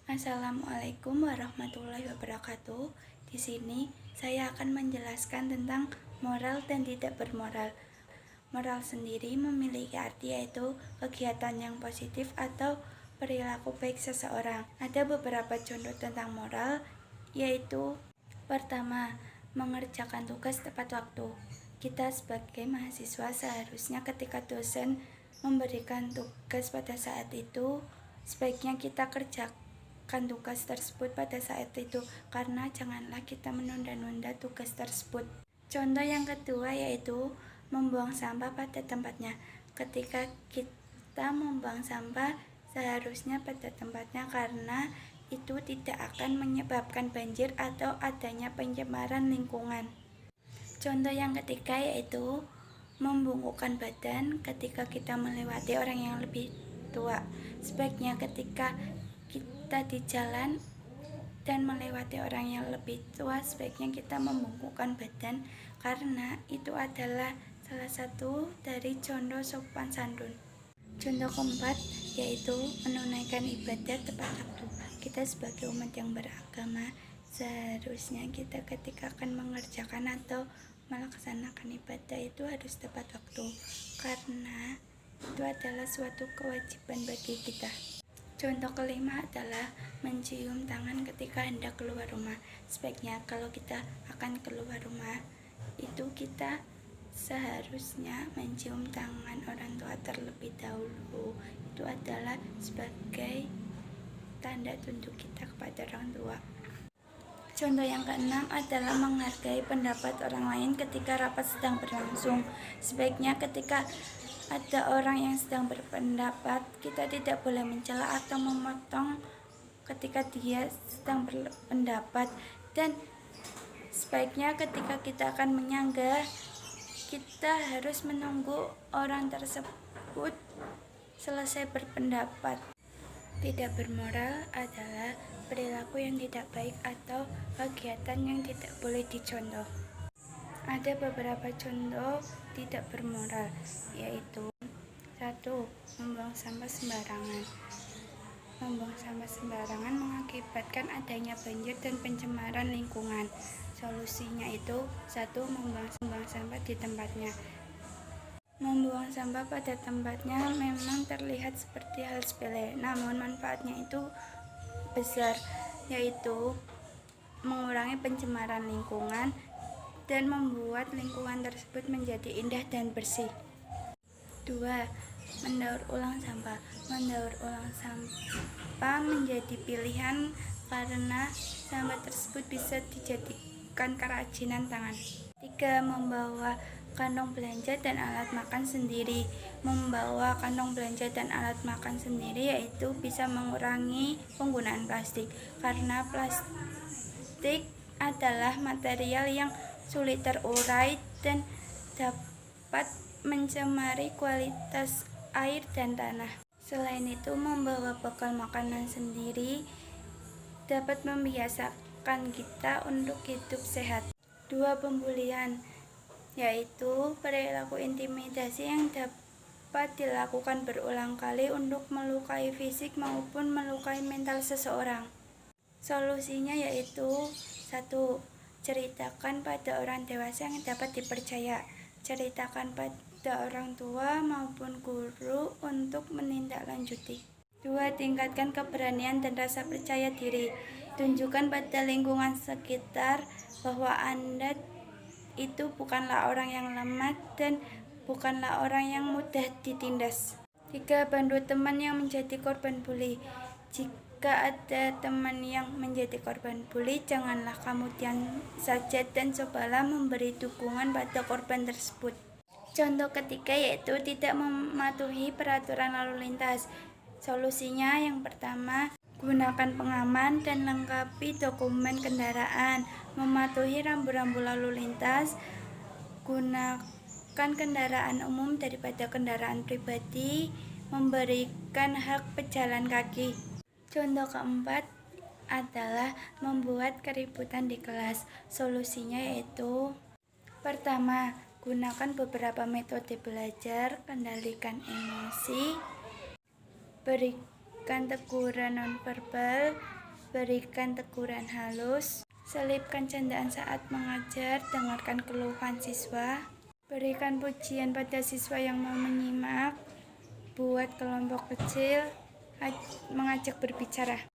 Assalamualaikum warahmatullahi wabarakatuh. Di sini saya akan menjelaskan tentang moral dan tidak bermoral. Moral sendiri memiliki arti yaitu kegiatan yang positif atau perilaku baik seseorang. Ada beberapa contoh tentang moral, yaitu pertama, mengerjakan tugas tepat waktu. Kita sebagai mahasiswa seharusnya ketika dosen memberikan tugas pada saat itu, sebaiknya kita kerjakan tugas tersebut pada saat itu, karena janganlah kita menunda-nunda tugas tersebut. Contoh yang kedua yaitu membuang sampah pada tempatnya. Ketika kita membuang sampah seharusnya pada tempatnya, karena itu tidak akan menyebabkan banjir atau adanya pencemaran lingkungan. Contoh yang ketiga yaitu membungkukkan badan ketika kita melewati orang yang lebih tua. Sebaiknya ketika kita di jalan dan melewati orang yang lebih tua, sebaiknya kita membungkukkan badan, karena itu adalah salah satu dari contoh sopan santun. Contoh keempat yaitu menunaikan ibadah tepat waktu. Kita sebagai umat yang beragama seharusnya kita ketika akan mengerjakan atau melaksanakan ibadah itu harus tepat waktu, karena itu adalah suatu kewajiban bagi kita. Contoh kelima adalah mencium tangan ketika hendak keluar rumah. Sebaiknya kalau kita akan keluar rumah, itu kita seharusnya mencium tangan orang tua terlebih dahulu. Itu adalah sebagai tanda tunduk kita kepada orang tua. Contoh yang keenam adalah menghargai pendapat orang lain ketika rapat sedang berlangsung. Sebaiknya ketika ada orang yang sedang berpendapat, kita tidak boleh mencela atau memotong ketika dia sedang berpendapat, dan sebaiknya ketika kita akan menyanggah, kita harus menunggu orang tersebut selesai berpendapat. Tidak bermoral adalah perilaku yang tidak baik atau kegiatan yang tidak boleh dicontoh. Ada beberapa contoh tidak bermoral, yaitu 1. Membuang sampah sembarangan. Membuang sampah sembarangan mengakibatkan adanya banjir dan pencemaran lingkungan. Solusinya itu 1. Membuang sampah di tempatnya. Membuang sampah pada tempatnya memang terlihat seperti hal sepele, namun manfaatnya itu besar, yaitu mengurangi pencemaran lingkungan dan membuat lingkungan tersebut menjadi indah dan bersih. 2. Mendaur ulang sampah. Mendaur ulang sampah menjadi pilihan karena sampah tersebut bisa dijadikan kerajinan tangan. 3. Membawa kantong belanja dan alat makan sendiri. Membawa kantong belanja dan alat makan sendiri yaitu bisa mengurangi penggunaan plastik, karena plastik adalah material yang sulit terurai dan dapat mencemari kualitas air dan tanah. Selain itu, membawa bekal makanan sendiri dapat membiasakan kita untuk hidup sehat. 2. Pembulian, yaitu perilaku intimidasi yang dapat dilakukan berulang kali untuk melukai fisik maupun melukai mental seseorang. Solusinya yaitu 1. Ceritakan pada orang dewasa yang dapat dipercaya. Ceritakan pada orang tua maupun guru untuk menindaklanjuti. 2. Tingkatkan keberanian dan rasa percaya diri. Tunjukkan pada lingkungan sekitar bahwa Anda itu bukanlah orang yang lemah dan bukanlah orang yang mudah ditindas. 3. Bantu teman yang menjadi korban bully. Jika ada teman yang menjadi korban bully, janganlah kamu diam saja dan cobalah memberi dukungan pada korban tersebut. Contoh ketiga yaitu tidak mematuhi peraturan lalu lintas. Solusinya yang pertama, gunakan pengaman dan lengkapi dokumen kendaraan. Mematuhi rambu-rambu lalu lintas. Gunakan kendaraan umum daripada kendaraan pribadi. Memberikan hak pejalan kaki. Contoh keempat adalah membuat keributan di kelas. Solusinya yaitu pertama, gunakan beberapa metode belajar, kendalikan emosi, berikan berikan teguran nonverbal, berikan teguran halus, selipkan candaan saat mengajar, dengarkan keluhan siswa, berikan pujian pada siswa yang mau menyimak, buat kelompok kecil, mengajak berbicara.